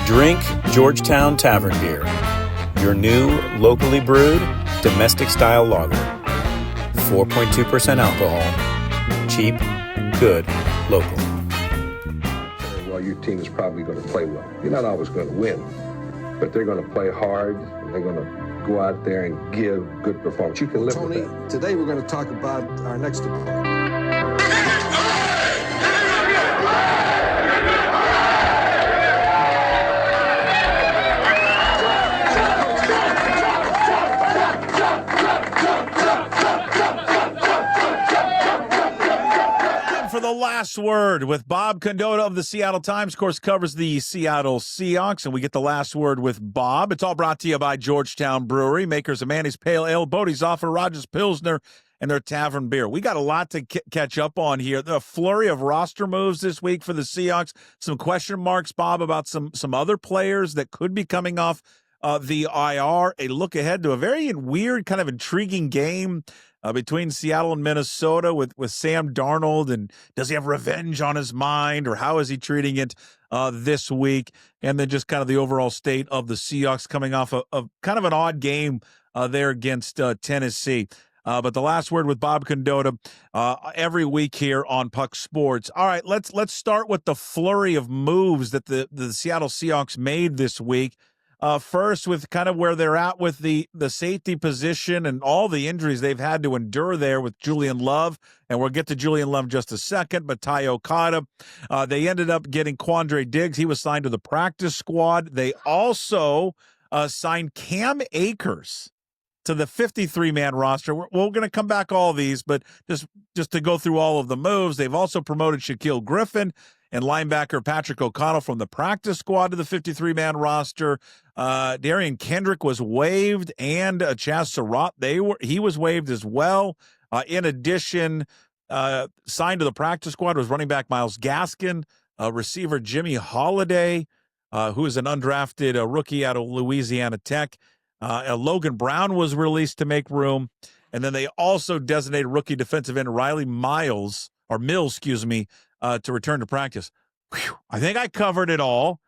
Drink Georgetown Tavern Beer, your new locally brewed domestic-style lager. 4.2% alcohol. Cheap, good, local. Well, your team is probably going to play well. You're not always going to win, but they're going to play hard, and they're going to go out there and give good performance. You can live with that. Tony, today we're going to talk about our next opponent. For the last word with Bob Condotta of the Seattle Times, of course, covers the Seattle Seahawks, and we get the last word with Bob. It's all brought to you by Georgetown Brewery, makers of Manny's Pale Ale, Bodie's Offer, Rogers Pilsner, and their Tavern Beer. We got a lot to catch up on here. The flurry of roster moves this week for the Seahawks. Some question marks, Bob, about some other players that could be coming off the IR. A look ahead to a very weird, kind of intriguing game between Seattle and Minnesota with Sam Darnold, and does he have revenge on his mind, or how is he treating it this week? And then just kind of the overall state of the Seahawks coming off of kind of an odd game there against Tennessee. But the last word with Bob Condotta every week here on Puck Sports. All right, let's start with the flurry of moves that the Seattle Seahawks made this week. First, with kind of where they're at with the safety position and all the injuries they've had to endure there with Julian Love, and we'll get to Julian Love in just a second, but Ty Okada. They ended up getting Quandre Diggs. He was signed to the practice squad. They also signed Cam Akers to the 53-man roster. We're going to come back all these, but just to go through all of the moves, they've also promoted Shaquille Griffin and linebacker Patrick O'Connell from the practice squad to the 53-man roster. Darian Kendrick was waived, and Chaz Surratt, he was waived as well. In addition, signed to the practice squad was running back Myles Gaskin, receiver Jimmy Holiday, who is an undrafted rookie out of Louisiana Tech. Logan Brown was released to make room. And then they also designated rookie defensive end Riley Mills, to return to practice. Whew, I think I covered it all.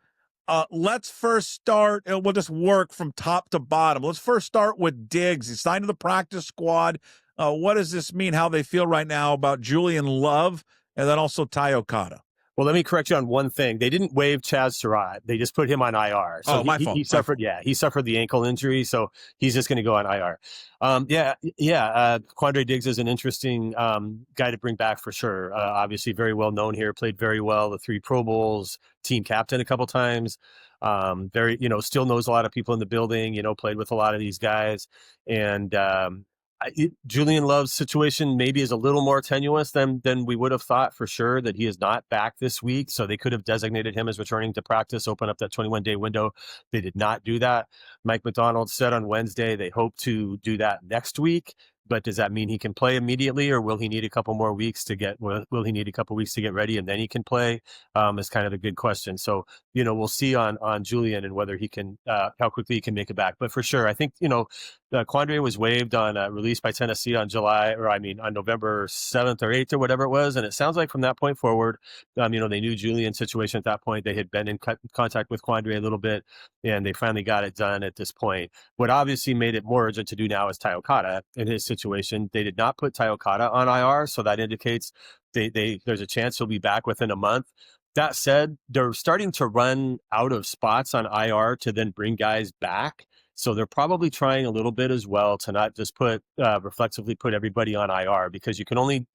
Let's first start, and we'll just work from top to bottom. Let's first start with Diggs. He's signed to the practice squad. What does this mean, how they feel right now about Julian Love, and then also Ty Okada? Well, let me correct you on one thing. They didn't waive Chaz Surratt. They just put him on IR. So my fault. He suffered the ankle injury, so he's just going to go on IR. Quandre Diggs is an interesting guy to bring back for sure. Obviously, very well known here. Played very well. The 3 Pro Bowls. Team captain a couple times. Still knows a lot of people in the building. Played with a lot of these guys, and Julian Love's situation maybe is a little more tenuous than we would have thought for sure, that he is not back this week. So they could have designated him as returning to practice, open up that 21-day window. They did not do that. Mike McDonald said on Wednesday they hope to do that next week. But does that mean he can play immediately, or will he need a couple more weeks to get? Will he need a couple weeks to get ready and then he can play? Is kind of a good question. So we'll see on Julian and whether he can, how quickly he can make it back. But for sure, I think Quandre was waived on released by Tennessee on November 7th or 8th or whatever it was, and it sounds like from that point forward, they knew Julian's situation at that point. They had been in contact with Quandre a little bit, and they finally got it done at this point. What obviously made it more urgent to do now is Ty Okada in his situation. They did not put Ty Okada on IR, so that indicates there's a chance he'll be back within a month. That said, they're starting to run out of spots on IR to then bring guys back. So they're probably trying a little bit as well to not just reflexively put everybody on IR, because in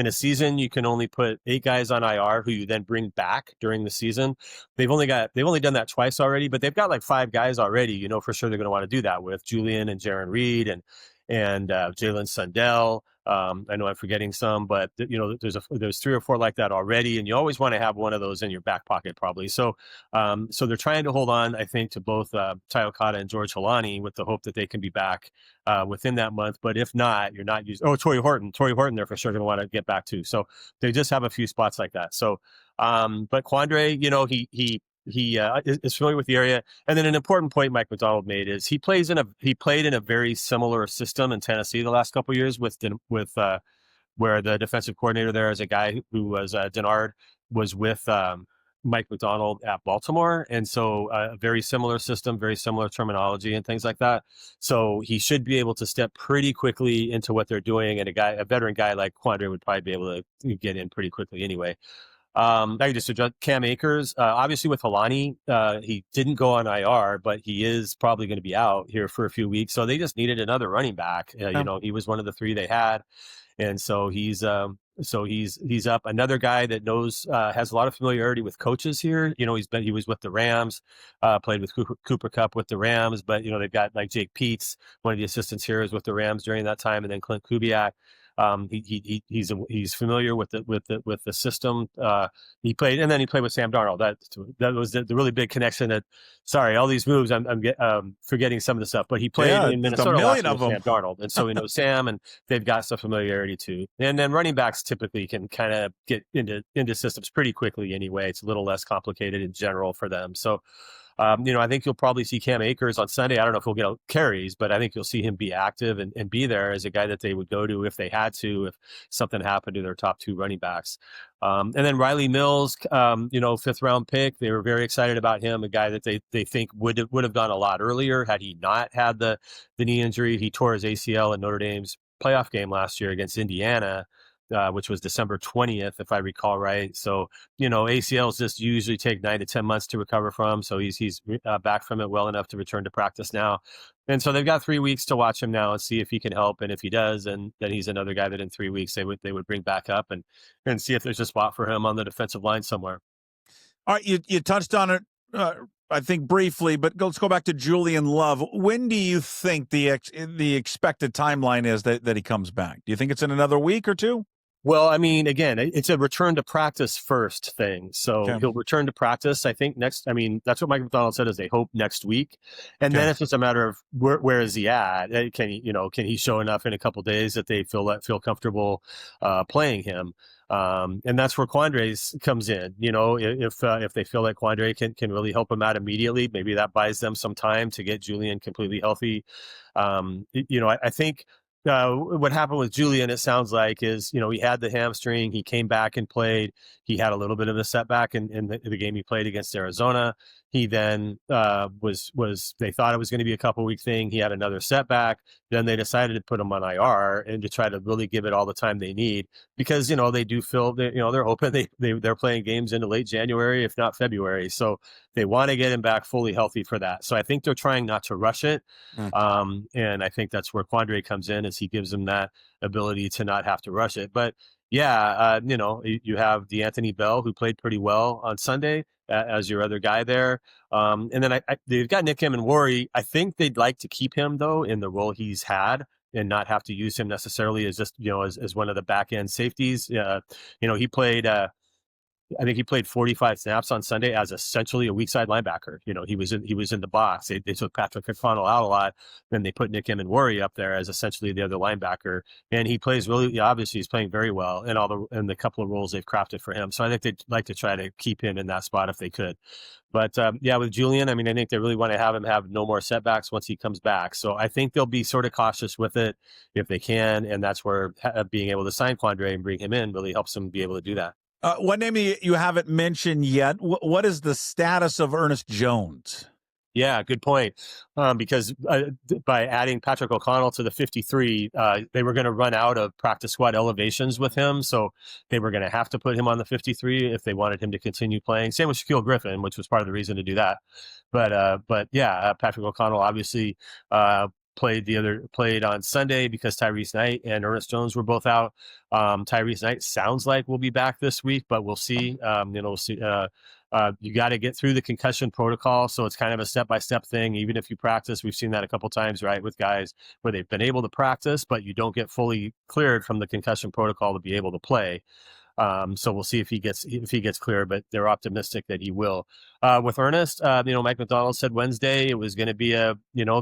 a season, you can only put 8 guys on IR who you then bring back during the season. They've only done that twice already, but they've got like 5 guys already, for sure they're going to want to do that with Julian and Jaron Reed and Jalen Sundell. I know I'm forgetting some, but there's 3 or 4 like that already, and you always want to have one of those in your back pocket, probably. So they're trying to hold on, I think, to both Ty Okada and George Holani with the hope that they can be back within that month. But if not, you're not using. Torrey Horton, they're for sure going to want to get back to. So they just have a few spots like that. So, but Quandre, he is familiar with the area. And then an important point Mike McDonald made is he played in a very similar system in Tennessee the last couple of years with where the defensive coordinator there is a guy who was Denard was with Mike Macdonald at Baltimore. And so a very similar system, very similar terminology and things like that. So he should be able to step pretty quickly into what they're doing. And a veteran guy like Quandre would probably be able to get in pretty quickly anyway. I just address Cam Akers. Obviously with Helani, he didn't go on IR, but he is probably going to be out here for a few weeks. So they just needed another running back. He was one of the three they had. And so he's up. Another guy that knows, has a lot of familiarity with coaches here. He was with the Rams, played with Cooper Kupp with the Rams, but they've got like Jake Peets, one of the assistants here, is with the Rams during that time, and then Clint Kubiak. He's familiar with the system. He played with Sam Darnold. That was the really big connection. All these moves, I'm forgetting some of the stuff, but he played in Minnesota last year with Sam Darnold, and so he knows Sam, and they've got some familiarity too. And then running backs typically can kind of get into systems pretty quickly anyway. It's a little less complicated in general for them. So. I think you'll probably see Cam Akers on Sunday. I don't know if he'll get carries, but I think you'll see him be active and be there as a guy that they would go to if they had to, if something happened to their top two running backs. And then Riley Mills, 5th round pick. They were very excited about him, a guy that they think would have gone a lot earlier had he not had the knee injury. He tore his ACL in Notre Dame's playoff game last year against Indiana. Which was December 20th, if I recall right. So, ACLs just usually take 9 to 10 months to recover from. So he's back from it well enough to return to practice now. And so they've got 3 weeks to watch him now and see if he can help. And if he does, then he's another guy that in 3 weeks they would bring back up and see if there's a spot for him on the defensive line somewhere. All right, you touched on it, I think briefly, but let's go back to Julian Love. When do you think the expected timeline is that he comes back? Do you think it's in another week or two? Well, I mean, again, it's a return to practice first thing. So He'll return to practice, I think, that's what Mike Macdonald said, is they hope next week. And then it's just a matter of where is he at? Can he show enough in a couple of days that they feel comfortable playing him? And that's where Quandre comes in. If they feel like Quandre can really help him out immediately, maybe that buys them some time to get Julian completely healthy. I think what happened with Julian, it sounds like, is, he had the hamstring. He came back and played. He had a little bit of a setback in the game he played against Arizona. He then they thought it was going to be a couple week thing. He had another setback. Then they decided to put him on IR and to try to really give it all the time they need, because, they do feel that, they're hoping they're playing games into late January, if not February. So they want to get him back fully healthy for that. So I think they're trying not to rush it. And I think that's where Quandre comes in, is he gives them that ability to not have to rush it. But you have DeAnthony Bell, who played pretty well on Sunday, as your other guy there. And then they've got Nick Emmanwori. I think they'd like to keep him, though, in the role he's had and not have to use him necessarily as just, as one of the back end safeties. He played, I think he played 45 snaps on Sunday as essentially a weak side linebacker. He was in the box. They took Patrick O'Connell out a lot, then they put Nick Emmanwori up there as essentially the other linebacker, and he plays really. Obviously, he's playing very well in the couple of roles they've crafted for him. So I think they'd like to try to keep him in that spot if they could. But with Julian, I think they really want to have him have no more setbacks once he comes back. So I think they'll be sort of cautious with it if they can, and that's where being able to sign Quandre and bring him in really helps them be able to do that. One name you haven't mentioned yet. What is the status of Ernest Jones? Yeah, good point. Because by adding Patrick O'Connell to the 53, they were going to run out of practice squad elevations with him. So they were going to have to put him on the 53 if they wanted him to continue playing. Same with Shaquille Griffin, which was part of the reason to do that. But Patrick O'Connell obviously played on Sunday because Tyrese Knight and Ernest Jones were both out. Tyrese Knight sounds like we'll be back this week, but we'll see. You got to get through the concussion protocol, so it's kind of a step-by-step thing. Even if you practice, we've seen that a couple times, right, with guys where they've been able to practice, but you don't get fully cleared from the concussion protocol to be able to play. So we'll see if he gets clear, but they're optimistic that he will. With Ernest, Mike Macdonald said Wednesday it was going to be a,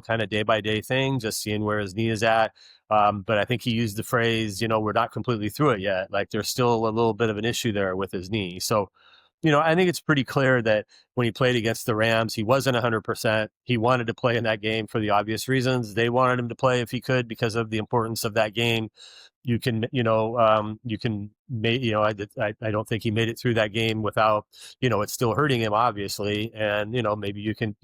kind of day by day thing, just seeing where his knee is at. But I think he used the phrase, we're not completely through it yet. Like there's still a little bit of an issue there with his knee. So, I think it's pretty clear that when he played against the Rams, he wasn't 100%. He wanted to play in that game for the obvious reasons. They wanted him to play if he could because of the importance of that game. you can, I don't think he made it through that game without, it's still hurting him, obviously. And, maybe you could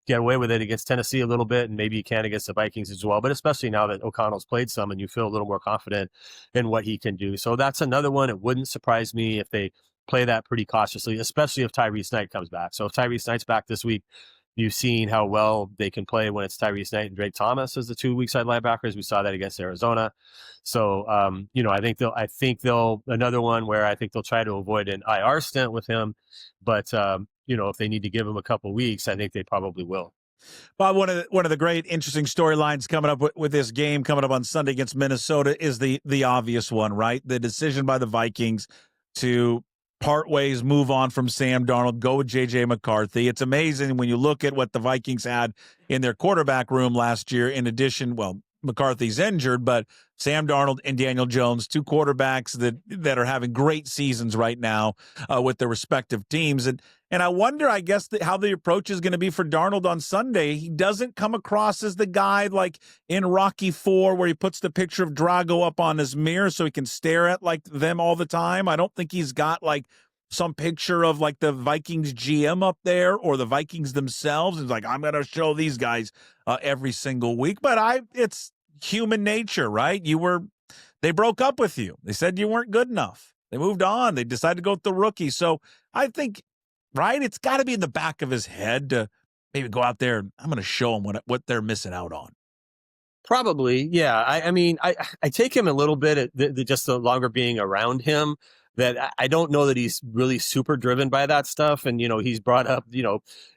get away with it against Tennessee a little bit, and maybe you can against the Vikings as well. But especially now that O'Connell's played some and you feel a little more confident in what he can do. So that's another one. It wouldn't surprise me if they play that pretty cautiously, especially if Tyrese Knight comes back. So if Tyrese Knight's back this week, you've seen how well they can play when it's Tyrese Knight and Drake Thomas as the two weak side linebackers. We saw that against Arizona. So, I think they'll another one where I think they'll try to avoid an IR stint with him. But, if they need to give him a couple weeks, I think they probably will. Bob, one of the great interesting storylines coming up with this game coming up on Sunday against Minnesota is the obvious one, right? The decision by the Vikings to part ways, move on from Sam Darnold, go with J.J. McCarthy. It's amazing when you look at what the Vikings had in their quarterback room last year. In addition, McCarthy's injured, but Sam Darnold and Daniel Jones, two quarterbacks that are having great seasons right now with their respective teams. And I wonder, I guess, how the approach is going to be for Darnold on Sunday. He doesn't come across as the guy like in Rocky IV where he puts the picture of Drago up on his mirror so he can stare at like them all the time. I don't think he's got like some picture of like the Vikings GM up there or the Vikings themselves. It's like, I'm going to show these guys every single week. But it's human nature, right? They broke up with you. They said you weren't good enough. They moved on. They decided to go with the rookie. So I think, right, it's got to be in the back of his head to maybe go out there and I'm going to show them what they're missing out on. Probably, yeah. I take him a little bit at just the longer being around him, that I don't know that he's really super driven by that stuff. And, he's brought up,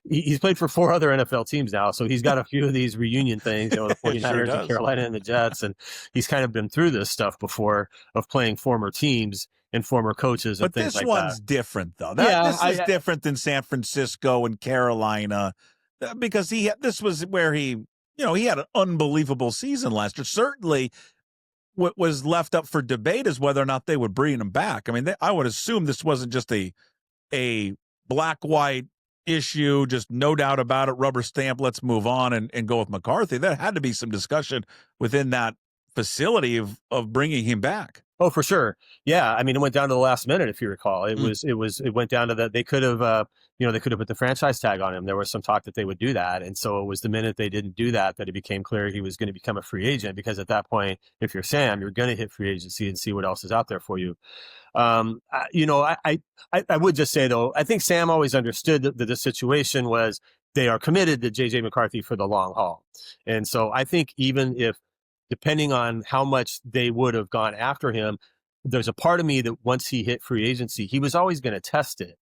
he's played for 4 other NFL teams now. So he's got a few of these reunion things, the 49ers sure and Carolina and the Jets. And he's kind of been through this stuff before of playing former teams and former coaches and things like that. But this one's different, though. This is different than San Francisco and Carolina because this was where he had an unbelievable season last year. Certainly, what was left up for debate is whether or not they would bring him back. I mean, I would assume this wasn't just a black-white issue, just no doubt about it, rubber stamp, let's move on and go with McCarthy. There had to be some discussion within that facility of bringing him back. Oh, for sure. Yeah. I mean, it went down to the last minute, if you recall. It went down to that. They could have, they could have put the franchise tag on him. There was some talk that they would do that. And so it was the minute they didn't do that it became clear he was going to become a free agent, because at that point, if you're Sam, you're going to hit free agency and see what else is out there for you. I would just say, though, I think Sam always understood that the situation was they are committed to J.J. McCarthy for the long haul. And so I think even if, depending on how much they would have gone after him, there's a part of me that once he hit free agency, he was always going to test it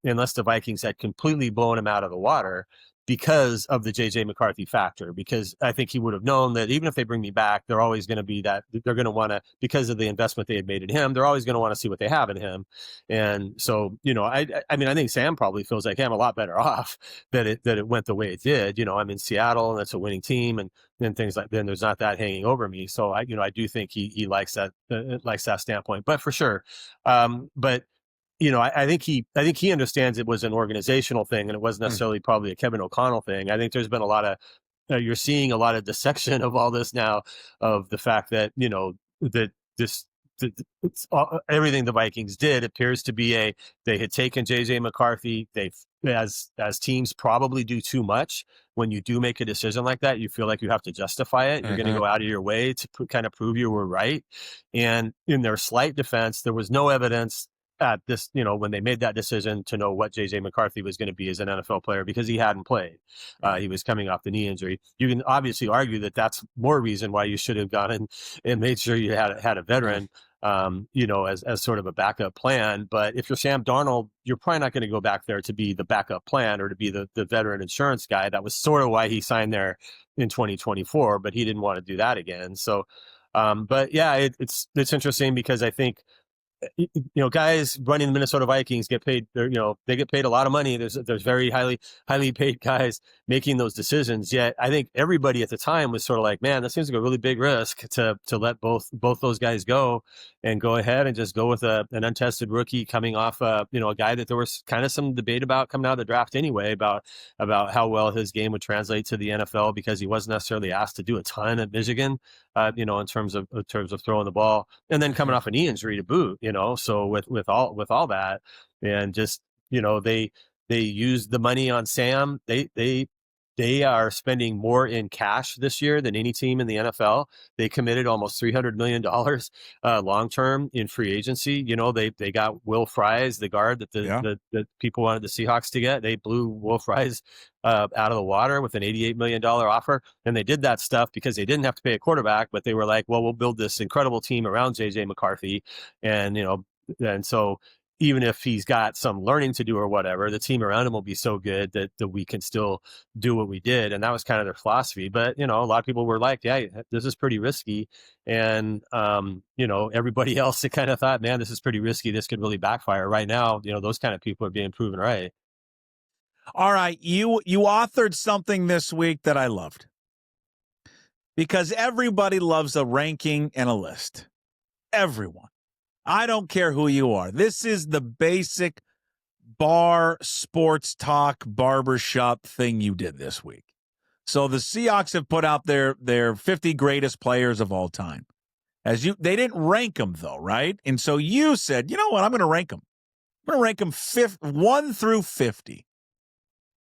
unless the Vikings had completely blown him out of the water because of the J.J. McCarthy factor. Because I think he would have known that even if they bring me back, they're always going to be that they're going to want to, because of the investment they had made in him, they're always going to want to see what they have in him. And so, I think Sam probably feels like I'm a lot better off that it went the way it did. I'm in Seattle and that's a winning team and things like, then there's not that hanging over me. So I do think he likes that standpoint, but for sure. I think he understands it was an organizational thing and it wasn't necessarily probably a Kevin O'Connell thing. I think there's been a lot of, you're seeing a lot of dissection of all this now, of the fact that, everything the Vikings did appears to be they had taken J.J. McCarthy. As teams probably do too much. When you do make a decision like that, you feel like you have to justify it. You're going to go out of your way to kind of prove you were right. And in their slight defense, there was no evidence at this, when they made that decision to know what J.J. McCarthy was going to be as an NFL player, because he hadn't played. He was coming off the knee injury. You can obviously argue that that's more reason why you should have gone in and made sure you had a veteran, as sort of a backup plan. But if you're Sam Darnold, you're probably not going to go back there to be the backup plan or to be the veteran insurance guy. That was sort of why he signed there in 2024, but he didn't want to do that again. So, but yeah, it's interesting because I think, guys running the Minnesota Vikings get paid. They get paid a lot of money. There's very highly paid guys making those decisions. Yet I think everybody at the time was sort of like, man, that seems like a really big risk to let both those guys go and go ahead and just go with an untested rookie coming off a guy that there was kind of some debate about coming out of the draft anyway about how well his game would translate to the NFL, because he wasn't necessarily asked to do a ton at Michigan, in terms of throwing the ball, and then coming off a knee injury to boot. So with all that, and just they use the money on Sam. They are spending more in cash this year than any team in the NFL. They committed almost $300 million long term in free agency. They got Will Fries, the guard that the people wanted the Seahawks to get. They blew Will Fries out of the water with an $88 million offer. And they did that stuff because they didn't have to pay a quarterback, but they were like, well, we'll build this incredible team around JJ McCarthy. And so even if he's got some learning to do or whatever, the team around him will be so good that we can still do what we did. And that was kind of their philosophy. But, a lot of people were like, yeah, this is pretty risky. And, everybody else that kind of thought, man, this is pretty risky. This could really backfire. Right now, those kind of people are being proven right. All right. You authored something this week that I loved, because everybody loves a ranking and a list. Everyone. I don't care who you are. This is the basic bar, sports talk, barbershop thing you did this week. So the Seahawks have put out their 50 greatest players of all time. They didn't rank them though, right? And so you said, you know what? I'm going to rank them. I'm going to rank them 1 through 50.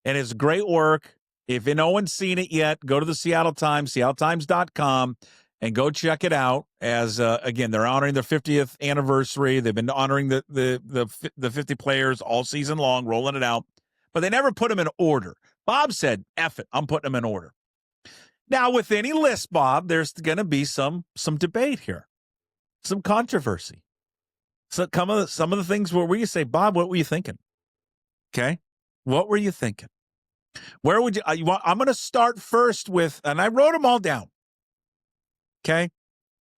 And it's great work. If no one's seen it yet, go to the Seattle Times, seattletimes.com. And go check it out. As again, they're honoring their 50th anniversary. They've been honoring the 50 players all season long, rolling it out. But they never put them in order. Bob said, "F it, I'm putting them in order." Now, with any list, Bob, there's going to be some debate here, some controversy. So some of the things where you say, Bob, what were you thinking? Okay, what were you thinking? Where would you? I'm going to start first with, and I wrote them all down. Okay,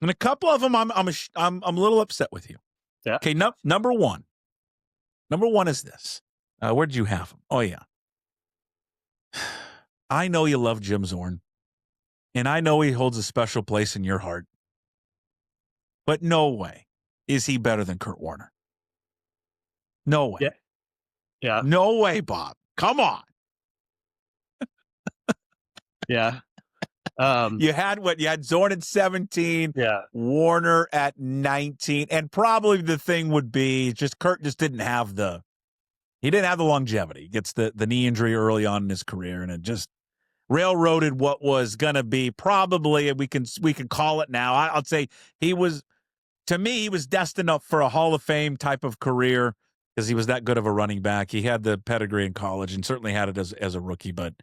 and a couple of them I'm a little upset with you. Yeah. Okay, number one. Number one is this. Where did you have them? Oh yeah. I know you love Jim Zorn, and I know he holds a special place in your heart. But no way is he better than Kurt Warner. No way. Yeah. No way, Bob. Come on. Yeah. You had Zorn at 17, Warner at 19, and probably the thing would be just Kurt just didn't have the longevity. He gets the knee injury early on in his career, and it just railroaded what was going to be probably, we can call it now. I'll say he was destined up for a Hall of Fame type of career because he was that good of a running back. He had the pedigree in college and certainly had it as a rookie, but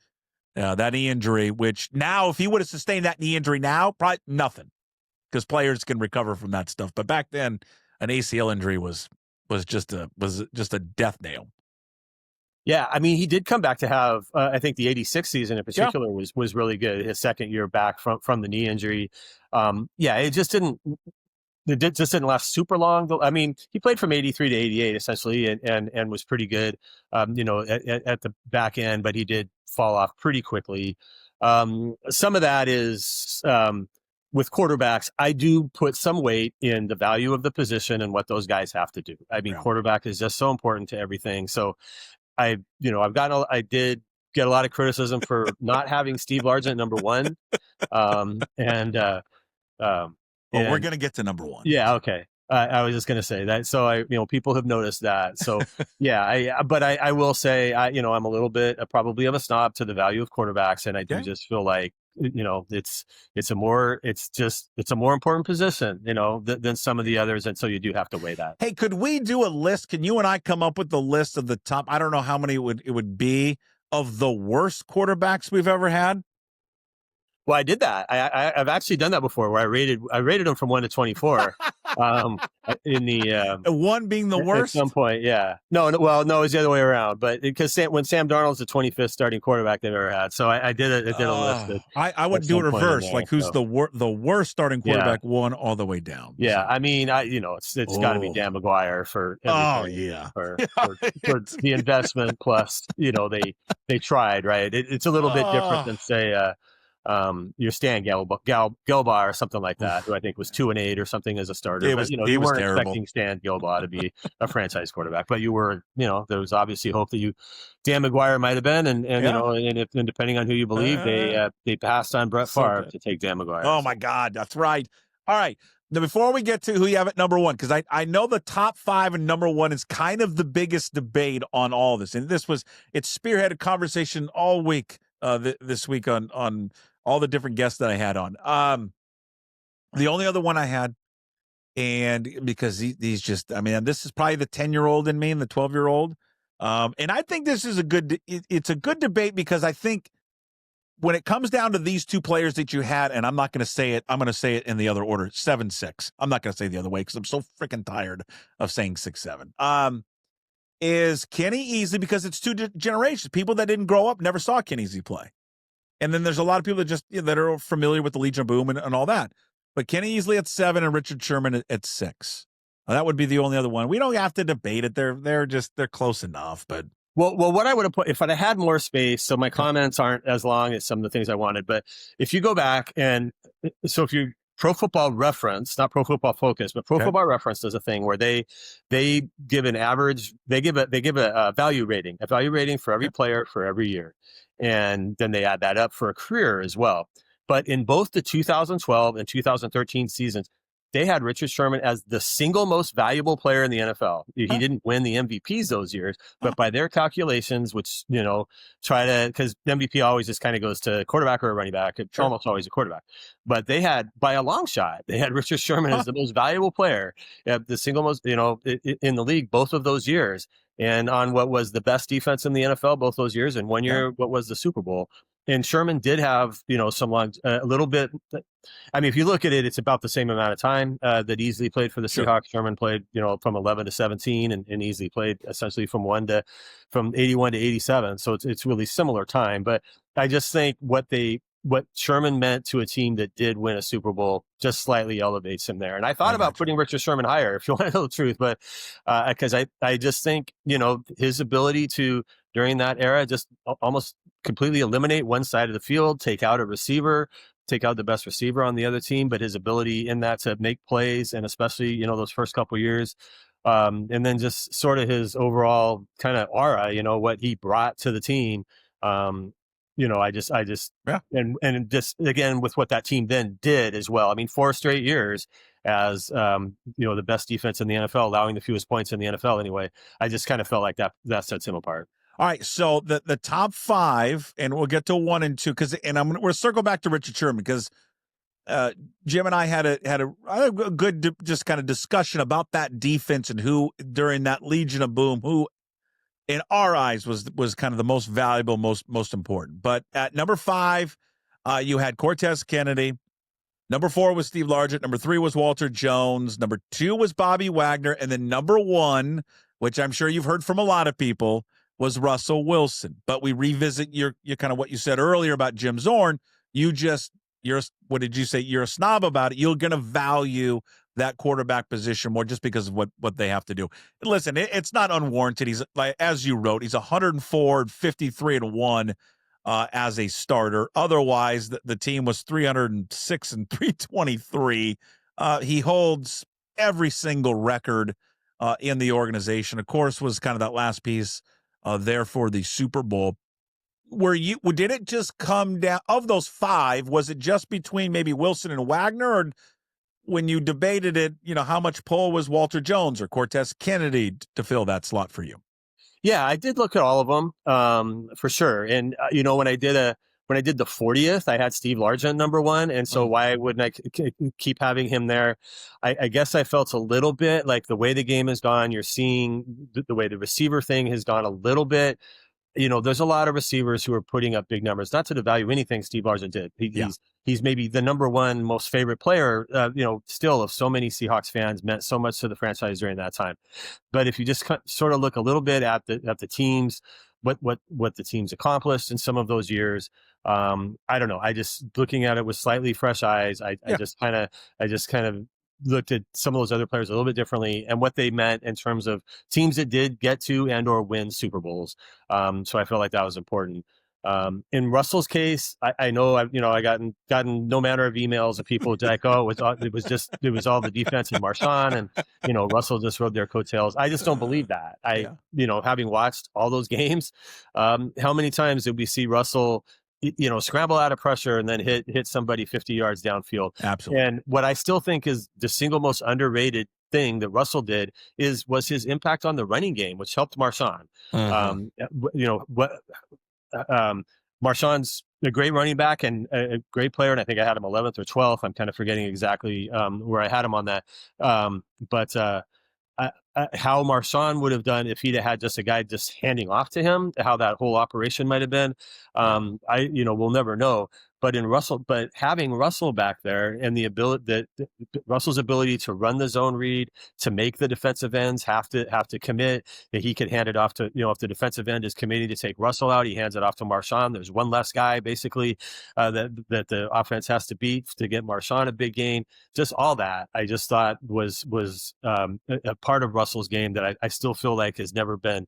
that knee injury, which now, if he would have sustained that knee injury now, probably nothing, because players can recover from that stuff. But back then, an ACL injury was just a death nail. Yeah, I mean, he did come back to have, I think the 86 season in particular was really good. His second year back from the knee injury. It just didn't last super long. I mean, he played from 83 to 88 essentially, and was pretty good, at the back end, but he did fall off pretty quickly. Some of that is with quarterbacks. I do put some weight in the value of the position and what those guys have to do. I mean, quarterback is just so important to everything. So I did get a lot of criticism for not having Steve Largent number one. Well, we're going to get to number one. Yeah. Okay. I was just going to say that. So people have noticed that. So but I will say, I'm a little bit probably of a snob to the value of quarterbacks. And I do just feel like, it's a more important position, than some of the others. And so you do have to weigh that. Hey, could we do a list? Can you and I come up with the list of the top? I don't know how many it would be of the worst quarterbacks we've ever had. Well, I did that. I've actually done that before, where I rated them from 1 to 24. In the One being the at worst. some point, yeah. No, well, no, it's the other way around. But because when Sam Darnold's the 25th starting quarterback they've ever had, so I did it. I did a list. I would do it reverse, like who's the worst starting quarterback, one all the way down. Yeah, so. I mean, it's got to be Dan McGuire for everything. For the investment plus, they tried, right. It's a little bit different than say your Stan Gelbaugh or something like that, who I think was 2-8 or something as a starter. You weren't expecting Stan Gelbaugh to be a franchise quarterback, but you were, there was obviously hope that Dan McGuire might have been, and depending on who you believe, they passed on Brett Favre to take Dan McGuire. Oh my God, that's right. All right. Now, before we get to who you have at number one, because I know the top 5 and number 1 is kind of the biggest debate on all this, and it's spearheaded conversation all week. This week on all the different guests that I had on. The only other one I had, and because he's just, this is probably the 10-year-old in me and the 12-year-old. And I think this is it's a good debate, because I think when it comes down to these two players that you had, and I'm not going to say it, I'm going to say it in the other order, 7-6. I'm not going to say the other way because I'm so freaking tired of saying 6-7. Is Kenny Easley, because it's two generations. People that didn't grow up never saw Kenny Easley play. And then there's a lot of people that just that are familiar with the Legion of Boom and all that. But Kenny Easley at 7 and Richard Sherman at 6. That would be the only other one. We don't have to debate it. They're close enough. But well, what I would have put, if I had more space, so my comments aren't as long as some of the things I wanted. But if you go back if you Pro Football Reference, not Pro Football Focus, but Pro Football Reference does a thing where they give an average, they give a value rating for every player for every year, and then they add that up for a career as well. But in both the 2012 and 2013 seasons, they had Richard Sherman as the single most valuable player in the NFL. He didn't win the MVPs those years, but by their calculations, which, because MVP always just kind of goes to quarterback or a running back. It's almost always a quarterback. But they had, by a long shot, they had Richard Sherman as the most valuable player, the single most, in the league, both of those years. And on what was the best defense in the NFL both those years, and one year, what was the Super Bowl. And Sherman did have, a little bit. If you look at it, it's about the same amount of time that Easley played for the Seahawks. Sherman played, from 11 to 17, and Easley played essentially from 81 to 87. So it's really similar time. But I just think what Sherman meant to a team that did win a Super Bowl just slightly elevates him there. And I thought about putting Richard Sherman higher, if you want to know the truth, but because I just think, his ability to, during that era, just almost completely eliminate one side of the field, take out the best receiver on the other team, but his ability in that to make plays, and especially, those first couple of years, and then just sort of his overall kind of aura, what he brought to the team. And just again with what that team then did as well. 4 straight years as the best defense in the NFL, allowing the fewest points in the NFL anyway. I just kind of felt like that sets him apart. All right, so the top 5, and we'll get to 1 and 2 we'll circle back to Richard Sherman, because Jim and I had a good just kind of discussion about that defense and who during that Legion of Boom, who in our eyes was kind of the most valuable, most important. But at number 5, you had Cortez Kennedy. Number 4 was Steve Largent. Number 3 was Walter Jones. Number 2 was Bobby Wagner, and then number 1, which I'm sure you've heard from a lot of people, was Russell Wilson. But we revisit your kind of what you said earlier about Jim Zorn. What did you say? You're a snob about it. You're going to value that quarterback position more just because of what they have to do. Listen, it's not unwarranted. He's, like, as you wrote, he's 104, 53-1 as a starter. Otherwise, the team was 306 and 323. He holds every single record in the organization. Of course, was kind of that last piece there for the Super Bowl. Did it just come down, of those 5, was it just between maybe Wilson and Wagner, or when you debated it, how much pull was Walter Jones or Cortez Kennedy to fill that slot for you? Yeah, I did look at all of them for sure. And, when I did the 40th, I had Steve Largent number 1. And so why wouldn't I keep having him there? I guess I felt a little bit like the way the game has gone, you're seeing the way the receiver thing has gone a little bit. there's a lot of receivers who are putting up big numbers. Not to devalue anything Steve Largent did. He's maybe the number one most favorite player, still of so many Seahawks fans, meant so much to the franchise during that time. But if you just sort of look a little bit at the teams, what the teams accomplished in some of those years, I don't know. I just, looking at it with slightly fresh eyes, I just kind of looked at some of those other players a little bit differently and what they meant in terms of teams that did get to and or win Super Bowls. So I felt like that was important. In Russell's case, I know I gotten no manner of emails of people like, oh, it was all the defense and Marshawn, and Russell just rode their coattails. I just don't believe that. Having watched all those games, how many times did we see Russell scramble out of pressure and then hit somebody 50 yards downfield? Absolutely. And what I still think is the single most underrated thing that Russell did was his impact on the running game, which helped Marshawn. Marshawn's a great running back and a great player, and I think I had him 11th or 12th. I'm kind of forgetting exactly where I had him on that. But how Marshawn would have done if he'd had just a guy just handing off to him, how that whole operation might have been, we'll never know. But having Russell back there and the ability Russell's ability to run the zone read, to make the defensive ends have to commit, that he could hand it off to, if the defensive end is committing to take Russell out, he hands it off to Marshawn. There's one less guy basically that the offense has to beat to get Marshawn a big gain. Just all that I just thought was a part of Russell's game that I still feel like has never been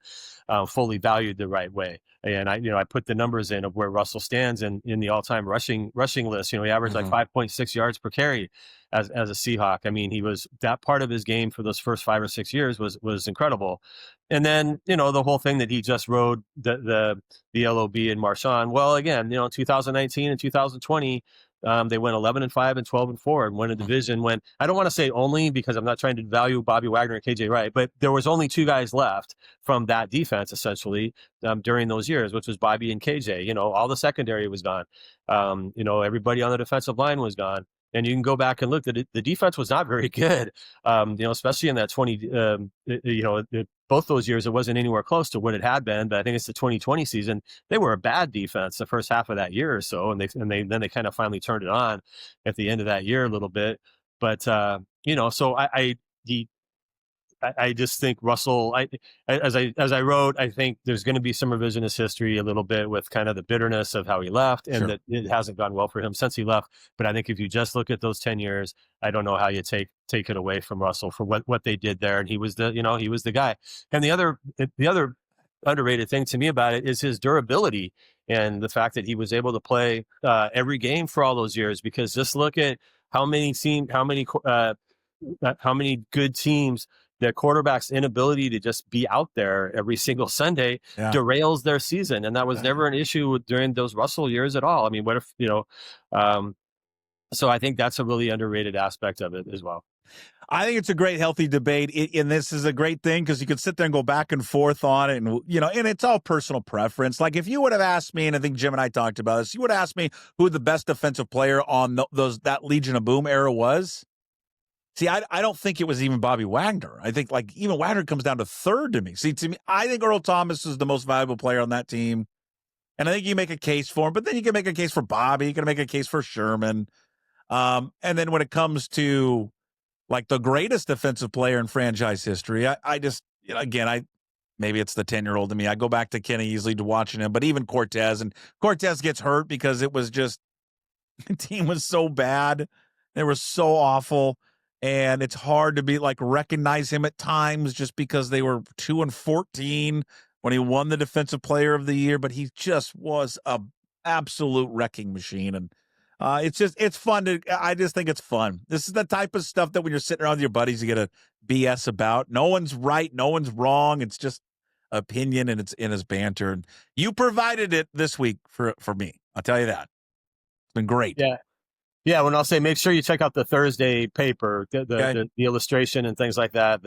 fully valued the right way. And I put the numbers in of where Russell stands in the all-time rushing list. He averaged like 5.6 yards per carry as a Seahawk. I mean, he was, that part of his game for those first 5 or 6 years was incredible. And then, the whole thing that he just rode the LOB and Marshawn. Well, again, 2019 and 2020, they went 11-5 and 12-4 and won a division when, I don't want to say only because I'm not trying to value Bobby Wagner and KJ Wright, but there was only 2 guys left from that defense essentially during those years, which was Bobby and KJ. All the secondary was gone. Everybody on the defensive line was gone. And you can go back and look that the defense was not very good, especially in that 20, both those years, it wasn't anywhere close to what it had been. But I think it's the 2020 season. They were a bad defense the first half of that year or so. And then they kind of finally turned it on at the end of that year a little bit. But, so I just think Russell, as I wrote, I think there's going to be some revisionist history a little bit with kind of the bitterness of how he left and that it hasn't gone well for him since he left. But I think if you just look at those 10 years, I don't know how you take it away from Russell for what they did there. And he was the guy. And the other underrated thing to me about it is his durability and the fact that he was able to play every game for all those years, because just look at how many good teams, their quarterback's inability to just be out there every single Sunday derails their season. And that was never an issue during those Russell years at all. I mean, what if, so I think that's a really underrated aspect of it as well. I think it's a great, healthy debate. And this is a great thing because you can sit there and go back and forth on it. And, and it's all personal preference. Like if you would have asked me, and I think Jim and I talked about this, you would have asked me who the best defensive player on that Legion of Boom era was. See, I don't think it was even Bobby Wagner. I think even Wagner comes down to third to me. See, to me, I think Earl Thomas is the most valuable player on that team. And I think you make a case for him, but then you can make a case for Bobby. You can make a case for Sherman. And then when it comes to the greatest defensive player in franchise history, I just, maybe it's the 10-year-old in me. I go back to Kenny Easley to watching him, but even Cortez gets hurt because it was just, the team was so bad. They were so awful. And it's hard to recognize him at times just because they were 2-14 when he won the Defensive Player of the Year, but he just was a absolute wrecking machine. And it's fun I just think it's fun. This is the type of stuff that when you're sitting around with your buddies, you get a BS about. No one's right. No one's wrong. It's just opinion and it's in his banter. And you provided it this week for me. I'll tell you that. It's been great. Yeah. Yeah, when I'll say make sure you check out the Thursday paper, the illustration and things like that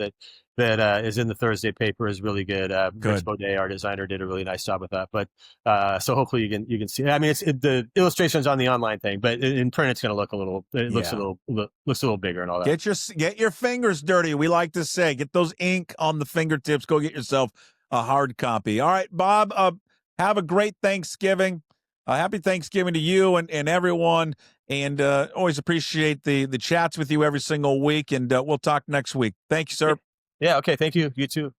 is in the Thursday paper is really good. Rich Baudet, our designer, did a really nice job with that. But so hopefully you can see. I mean, the illustration's on the online thing, but in print it's going to look looks a little bigger and all that. Get your fingers dirty. We like to say, get those ink on the fingertips. Go get yourself a hard copy. All right, Bob. Have a great Thanksgiving. Happy Thanksgiving to you and everyone. And always appreciate the chats with you every single week. And we'll talk next week. Thank you, sir. Yeah. Okay. Thank you. You too.